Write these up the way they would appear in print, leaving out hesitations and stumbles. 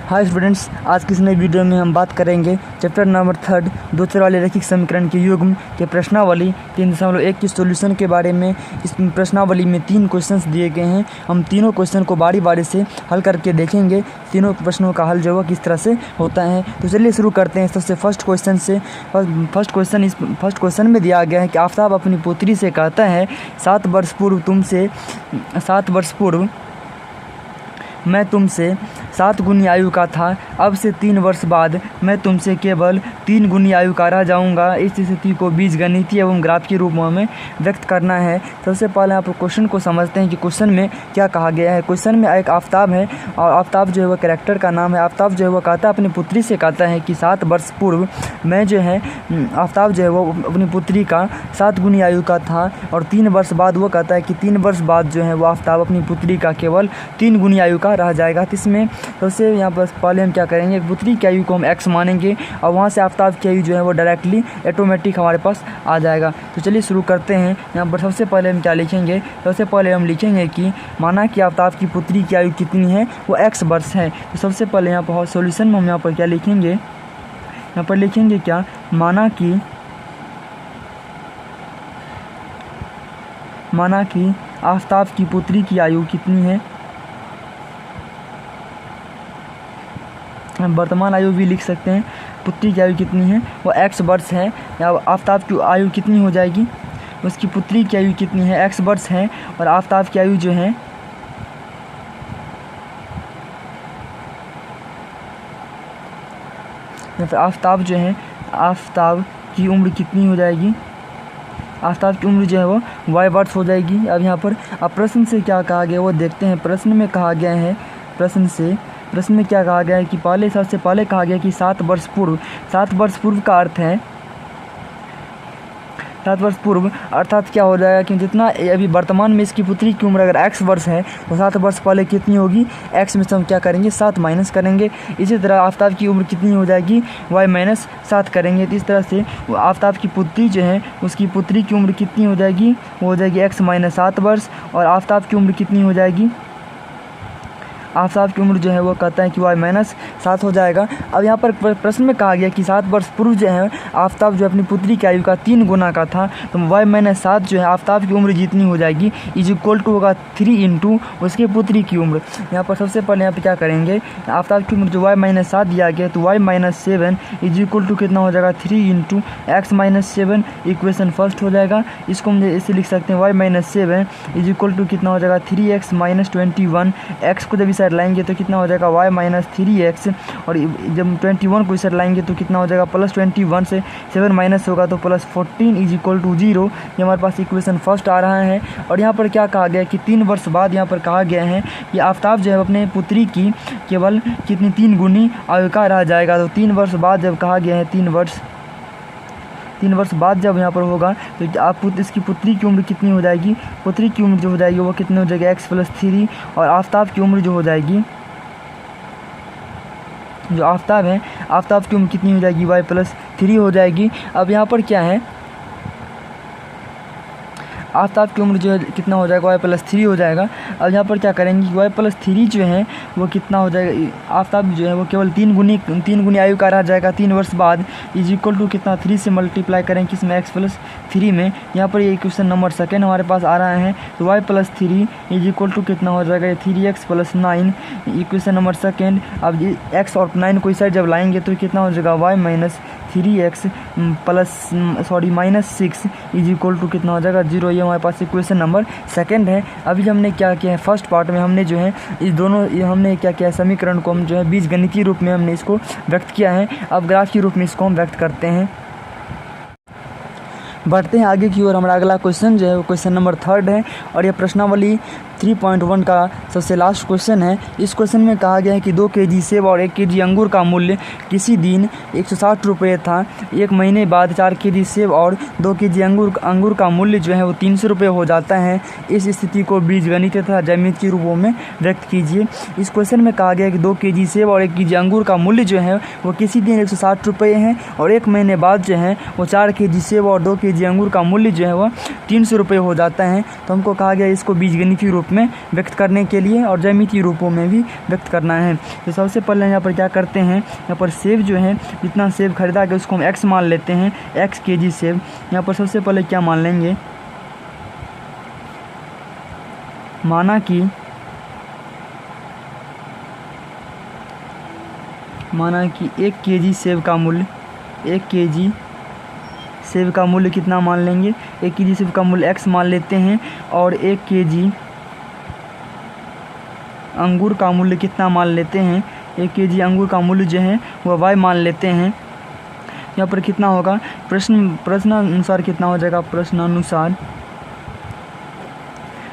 Hi students, आज की इस नई वीडियो में हम बात करेंगे चैप्टर नंबर 3 दो चर वाले रैखिक समीकरण के युग्म के प्रश्नावली 3.1 की सॉल्यूशन के बारे में। इस प्रश्नावली में 3 क्वेश्चंस दिए गए हैं। हम तीनों क्वेश्चन को बारी बारी से हल करके देखेंगे तीनों प्रश्नों का हल जो है किस तरह से होता है। तो चलिए शुरू करते हैं सबसे फर्स्ट क्वेश्चन से। फर्स्ट क्वेश्चन में दिया गया है कि आफ्ताब अपनी पुत्री से कहता है 7 वर्ष पूर्व मैं तुमसे 7 गुनी आयु का था, अब से 3 वर्ष बाद मैं तुमसे केवल 3 गुनी आयु का रह जाऊंगा। इस स्थिति को बीजगणितीय एवं ग्राफ के रूप में हमें व्यक्त करना है। सबसे पहले आप क्वेश्चन को समझते हैं कि क्वेश्चन में क्या कहा गया है। क्वेश्चन में एक आफ्ताब है और आफ्ताब जो है वह कैरेक्टर का नाम है। आफ्ताब जो है वह कहता है अपनी पुत्री से कहता है कि 7 वर्ष पूर्व मैं जो है आफ्ताब जो है वो अपनी पुत्री का 7 गुनी आयु का था और 3 वर्ष बाद वो कहता है कि 3 वर्ष बाद जो है वो आफ्ताब अपनी पुत्री का केवल 3 गुनी आयु का रह जाएगा। तो इसमें सबसे यहाँ पर पहले हम क्या करेंगे, पुत्री की आयु को हम x मानेंगे और वहाँ से आफ्ताब की आयु जो है वो डायरेक्टली ऑटोमेटिक हमारे पास आ जाएगा। तो चलिए शुरू करते हैं। यहाँ पर सबसे पहले हम क्या लिखेंगे, सबसे पहले हम लिखेंगे कि माना कि आफ्ताब की पुत्री की आयु कितनी है, वो x वर्ष है। तो सबसे पहले यहाँ पर सॉल्यूशन में हम यहाँ पर क्या लिखेंगे, यहाँ पर लिखेंगे क्या, माना कि आफ्ताब की पुत्री की आयु कितनी है, हम वर्तमान आयु भी लिख सकते हैं। पुत्री की आयु कितनी है, वो x वर्ष है। या आफ्ताब की आयु कितनी हो जाएगी, उसकी पुत्री की आयु कितनी है, x वर्ष है और आफ्ताब की आयु जो है आफ्ताब की उम्र कितनी हो जाएगी, आफ्ताब की उम्र जो है वो y वर्ष हो जाएगी। अब यहाँ पर अब प्रश्न से क्या कहा गया वो देखते हैं। प्रश्न में कहा गया है, प्रश्न में क्या कहा गया है कि सबसे पहले कहा गया कि 7 वर्ष पूर्व का अर्थ है 7 वर्ष पूर्व अर्थात क्या हो जाएगा कि जितना अभी वर्तमान में इसकी पुत्री की उम्र अगर x वर्ष है तो 7 वर्ष पहले कितनी होगी, x में से हम क्या करेंगे 7 माइनस करेंगे। इसी तरह आफ्ताब की उम्र कितनी हो जाएगी, y माइनस 7 करेंगे। तो इस तरह से आफ्ताब की पुत्री जो है उसकी पुत्री की उम्र कितनी हो जाएगी, वो हो जाएगी x माइनस 7 वर्ष और आफ्ताब की उम्र कितनी हो जाएगी, आफ्ताब की उम्र जो है वो कहता है कि y माइनस 7 हो जाएगा। अब यहाँ पर प्रश्न में कहा गया कि 7 वर्ष पूर्व जो है आफ्ताब जो अपनी पुत्री की आयु का 3 गुना का था, तो y माइनस 7 जो है आफ्ताब की उम्र जितनी हो जाएगी इज इक्वल टू होगा 3 इंटू उसके पुत्री की उम्र। यहाँ पर सबसे पहले यहाँ पर क्या करेंगे, आफ्ताब की उम्र जो y माइनस 7 दिया गया तो y minus 7 is equal to कितना हो जाएगा 3 into x minus 7। Equation first हो जाएगा। इसको हम ऐसे लिख सकते हैं y minus 7 is equal to कितना हो जाएगा 3x माइनस 21। x को जब इधर लाएंगे तो कितना हो जाएगा y माइनस 3x और जब 21 को इधर लाएंगे तो कितना हो जाएगा प्लस 21 से 7 माइनस होगा तो प्लस 14 इज इक्वल टू 0। ये हमारे पास इक्वेशन फर्स्ट आ रहा है। और यहाँ पर क्या कहा गया कि 3 वर्ष बाद यहाँ पर कहा गया है कि आफ्ताब जो है अपने पुत्री की केवल कितनी 3 गुनी आयु का रह जाएगा। तो 3 वर्ष बाद जब कहा गया है 3 वर्ष बाद जब यहाँ पर होगा तो आप इसकी पुत्री की उम्र कितनी हो जाएगी, पुत्री की उम्र जो हो जाएगी वो कितनी हो जाएगी x प्लस 3 और आफ्ताब की उम्र जो हो जाएगी, जो आफ्ताब है आफ्ताब की उम्र कितनी हो जाएगी y प्लस 3 हो जाएगी। अब यहाँ पर क्या है, आफ्ताब की उम्र जो है कितना हो जाएगा y प्लस 3 हो जाएगा। अब यहाँ पर क्या करेंगे y प्लस 3 जो है वो कितना हो जाएगा, आफ्ताब जो है वो केवल 3 गुनी आयु का रह जाएगा 3 वर्ष बाद इज इक्वल टू कितना 3 से मल्टीप्लाई करेंगे किसमें x प्लस 3 में। यहाँ पर ये क्वेश्चन नंबर सेकेंड हमारे पास आ रहा है। तो y plus 3 is equal to कितना हो जाएगा 3x plus 9, equation number second. अब x और 9 को इस साइड जब लाएंगे तो कितना हो जाएगा y minus 3x minus 6 is equal to कितना हो जाएगा 0। ये हमारे पास इक्वेशन नंबर सेकंड है। अभी हमने क्या किया है, फर्स्ट पार्ट में हमने जो है हमने क्या किया है, समीकरण को हम जो है बीजगणितीय रूप में हमने इसको व्यक्त किया है। अब ग्राफ के रूप में इसको हम व्यक्त करते हैं। बढ़ते हैं आगे की ओर। हमारा अगला क्वेश्चन जो है वो क्वेश्चन नंबर 3 है और यह प्रश्नावली 3.1 का सबसे लास्ट क्वेश्चन है। इस क्वेश्चन में कहा गया है कि 2 केजी सेब और 1 केजी अंगूर का मूल्य किसी दिन 160 रुपये था, 1 महीने बाद 4 केजी सेब और 2 केजी अंगूर का मूल्य जो है वो 300 रुपये हो जाता है। इस स्थिति को बीजगणितीय तथा ज्यामितीय रूपों में व्यक्त कीजिए। इस क्वेश्चन में कहा गया है कि 2 केजी सेब और 1 केजी अंगूर का मूल्य जो है वो किसी दिन 160 रुपये है और 1 महीने बाद जो है वो 4 केजी सेब और 2 केजी अंगूर का मूल्य जो है वो 300 रुपये हो जाता है। तो हमको कहा गया इसको बीजगणितीय रूप रूप में व्यक्त करने के लिए और ज्यामितीय रूपों में भी व्यक्त करना है। तो सबसे पहले यहाँ पर क्या करते हैं, यहाँ पर सेब जो है, जितना सेब खरीदा गया उसको हम x मान लेते हैं, x kg सेब। यहाँ पर सबसे पहले क्या मान लेंगे, माना कि 1 kg सेब का मूल्य, 1 kg सेब का मूल्य कितना मान लेंगे, 1 kg सेब का मूल्य x मान लेते हैं, और 1 kg अंगूर का मूल्य कितना मान लेते हैं, 1 kg अंगूर का मूल्य जो है वह y मान लेते हैं। यहाँ पर कितना होगा, प्रश्नानुसार कितना हो जाएगा,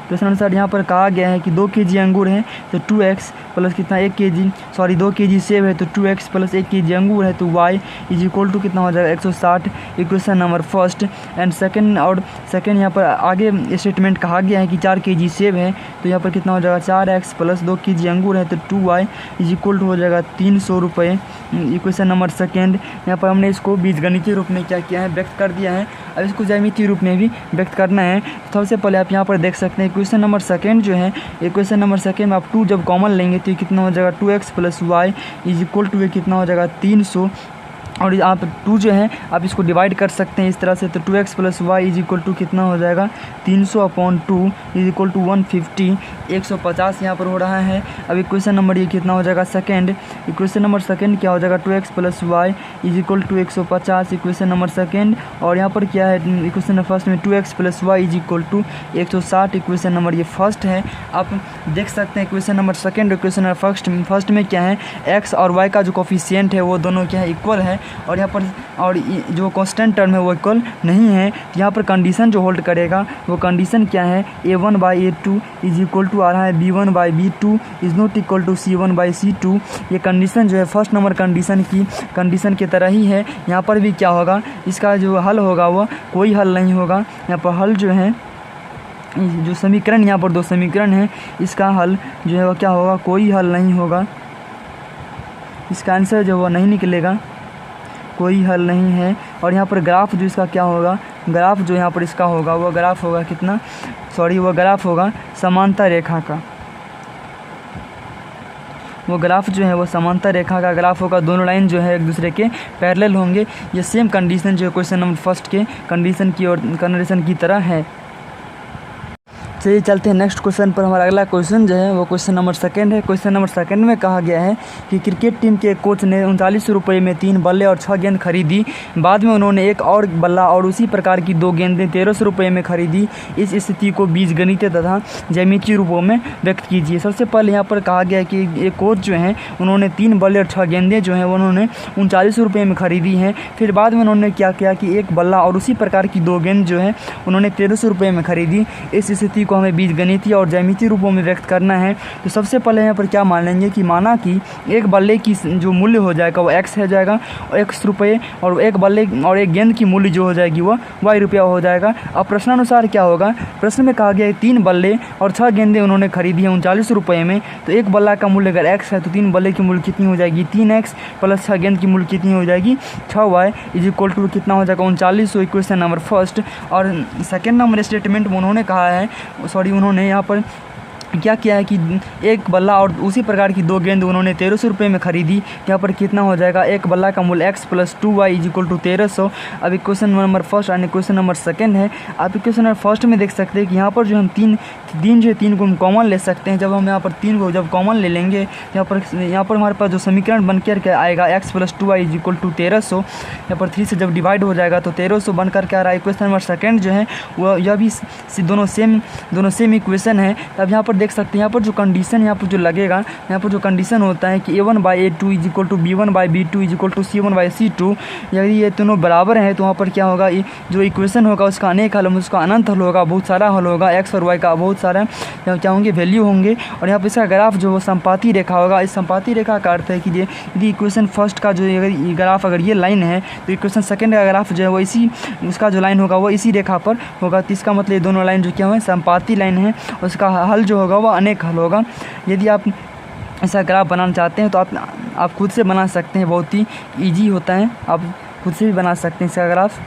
प्रश्नानुसार यहाँ पर कहा गया है कि 2 kg अंगूर है तो 2x प्लस कितना 2 kg सेब है तो 2x प्लस 1 kg अंगूर है तो y इज इक्वल टू कितना हो जाएगा 160। Equation number first and second. और सेकंड यहाँ पर आगे स्टेटमेंट कहा गया है कि 4 kg सेब है तो यहाँ पर कितना हो जाएगा 4x प्लस 2 kg अंगूर है तो 2y इज इक्वल टू हो जाएगा 300 रुपये। इक्वेशन नंबर सेकेंड, यहाँ पर हमने इसको बीजगणितीय रूप में क्या किया है, व्यक्त कर दिया है। अब इसको ज्यामितीय रूप में भी व्यक्त करना है। सबसे पहले आप यहाँ पर देख सकते हैं इक्वेशन नंबर सेकेंड जो है, इक्वेशन नंबर सेकेंड में आप 2 जब कॉमन लेंगे तो ये कितना हो जाएगा 2x plus y is equal to ये कितना हो जाएगा 300। और आप 2 जो है आप इसको डिवाइड कर सकते हैं इस तरह से, तो 2x plus y is equal to कितना हो जाएगा 300/2 इज इक्वल टू 150, 150 यहाँ पर हो रहा है। अब इक्वेशन नंबर ये कितना हो जाएगा सेकंड, इक्वेशन नंबर सेकंड क्या हो जाएगा 2x plus y is equal to 150, equation number second. और यहाँ पर क्या है इक्वेशन नंबर फर्स्ट में 2x plus y is equal to 160, equation number ये फर्स्ट है। आप देख सकते हैं इक्वेशन नंबर सेकंड और इक्वेशन नंबर फर्स्ट में क्या है, x और y का जो कोफिशिएंट है वो दोनों क्या है इक्वल है, और यहाँ पर और जो कांस्टेंट टर्म है वो इक्वल नहीं है। यहाँ पर कंडीशन जो होल्ड करेगा वो कंडीशन क्या है, a1/a2 इज इक्वल टू आ रहा है b1/b2 is not equal to c1/c2। ये कंडीशन जो है फर्स्ट नंबर कंडीशन की तरह ही है। यहाँ पर भी क्या होगा, इसका जो हल होगा वो कोई हल नहीं होगा। यहाँ पर हल जो है, जो समीकरण यहाँ पर 2 समीकरण है, इसका हल जो है वो क्या होगा, कोई हल नहीं होगा। इसका आंसर जो वो नहीं निकलेगा, कोई हल नहीं है। और यहाँ पर ग्राफ जो इसका क्या होगा, ग्राफ जो यहाँ पर इसका होगा वो ग्राफ होगा कितना, वो ग्राफ होगा समांतर रेखा का। वो ग्राफ जो है वो समांतर रेखा का ग्राफ होगा। दोनों लाइन जो है एक दूसरे के पैरेलल होंगे। ये सेम कंडीशन जो है क्वेश्चन नंबर फर्स्ट के कंडीशन की तरह है। चलिए चलते हैं नेक्स्ट क्वेश्चन पर। हमारा अगला क्वेश्चन जो है वो क्वेश्चन नंबर सेकंड है। क्वेश्चन नंबर सेकंड में कहा गया है कि क्रिकेट टीम के कोच ने 39 रुपये में 3 बल्ले और 6 गेंद खरीदी। बाद में उन्होंने एक और बल्ला और उसी प्रकार की 2 गेंदें 1300 रुपये में खरीदी। इस स्थिति को बीजगणितीय तथा ज्यामितीय रूपों में व्यक्त कीजिए। सबसे पहले यहाँ पर कहा गया है कि एक कोच जो है उन्होंने 3 बल्ले और 6 गेंदें जो हैं उन्होंने 39 रुपये में खरीदी हैं। फिर बाद में उन्होंने क्या किया कि एक बल्ला और उसी प्रकार की 2 गेंद जो है उन्होंने 1300 रुपये में खरीदी। इस स्थिति को हमें बीजगणितीय और ज्यामितीय रूपों में व्यक्त करना है। तो सबसे पहले यहाँ पर क्या मान लेंगे कि माना कि एक बल्ले की जो मूल्य हो जाएगा वो x हो जाएगा और x रुपये, और एक बल्ले और एक गेंद की मूल्य जो हो जाएगी वो y रुपया हो जाएगा। अब प्रश्नानुसार क्या होगा, प्रश्न में कहा गया है 3 बल्ले और 6 गेंदें उन्होंने खरीदी है 39 रुपये में। तो एक बल्ला का मूल्य अगर x है तो 3 बल्ले की मूल्य कितनी हो जाएगी 3x प्लस 6 गेंद की मूल्य कितनी हो जाएगी 6y इज इक्वल टू कितना हो जाएगा 39। Equation number first. और सेकेंड नंबर स्टेटमेंट में उन्होंने कहा है, उन्होंने यहाँ पर क्या किया है कि एक बल्ला और उसी प्रकार की 2 गेंद उन्होंने 1300 रुपये में खरीदी। यहाँ पर कितना हो जाएगा, एक बल्ला का मूल्य x plus 2y is equal to 1300। अब इक्वेशन नंबर फर्स्ट और इक्वेशन नंबर सेकंड है। आप इक्वेशन नंबर फर्स्ट में देख सकते हैं कि यहाँ पर जो हम तीन को हम कॉमन ले सकते हैं। जब हम यहाँ पर 3 को जब कॉमन ले लेंगे यहाँ पर हमारे पास जो समीकरण बन कर आएगा x plus 2y is equal to 1300। यहाँ पर 3 से जब डिवाइड हो जाएगा तो 1300 बन कर के आ रहा है। इक्वेशन नंबर सेकेंड जो है वह यह भी दोनों सेम इक्वेशन है। अब यहाँ पर देख सकते हैं यहाँ पर जो कंडीशन यहाँ पर जो लगेगा, यहाँ पर जो कंडीशन होता है कि a1/a2 is equal to b1/b2 is equal to c1/c2। यदि ये दोनों बराबर हैं तो वहाँ पर क्या होगा, जो इक्वेशन होगा उसका अनेक हल, उसका अनंत हल होगा, बहुत सारा हल होगा। x और y का बहुत सारा क्या होंगे, वैल्यू होंगे। और यहाँ पर इसका ग्राफ जो संपाती रेखा होगा। इस संपाती रेखा का अर्थ है कि यदि इक्वेशन फर्स्ट का जो ग्राफ अगर ये लाइन है तो इक्वेशन सेकेंड का ग्राफ जो है वो इसी उसका जो लाइन होगा वो इसी रेखा पर होगा। तो इसका मतलब ये दोनों लाइन जो क्या है संपाती लाइन है, उसका हल जो होगा वो अनेक हल होगा। यदि आप ऐसा ग्राफ बनाना चाहते हैं तो आप खुद से बना सकते हैं, बहुत ही ईजी होता है, आप खुद से भी बना सकते हैं इसका ग्राफ।